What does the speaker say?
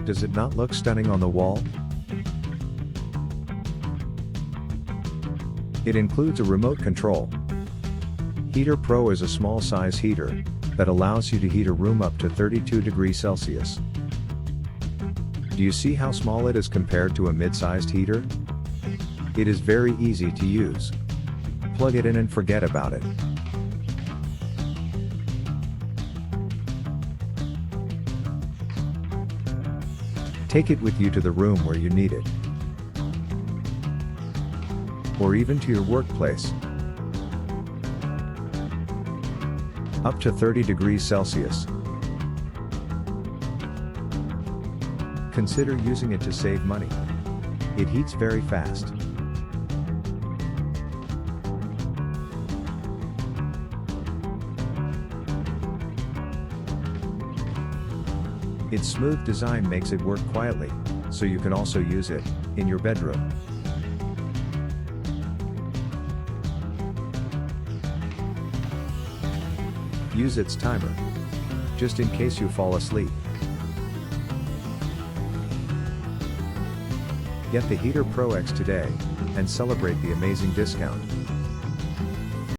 Does it not look stunning on the wall? It includes a remote control. Heater Pro is a small size heater that allows you to heat a room up to 32 degrees Celsius. Do you see how small it is compared to a mid-sized heater? It is very easy to use. Plug it in and forget about it. Take it with you to the room where you need it. Or even to your workplace. Up to 30 degrees Celsius. Consider using it to save money. It heats very fast. Its smooth design makes it work quietly, so you can also use it in your bedroom. Use its timer, just in case you fall asleep. Get the Heater Pro X today, and celebrate the amazing discount.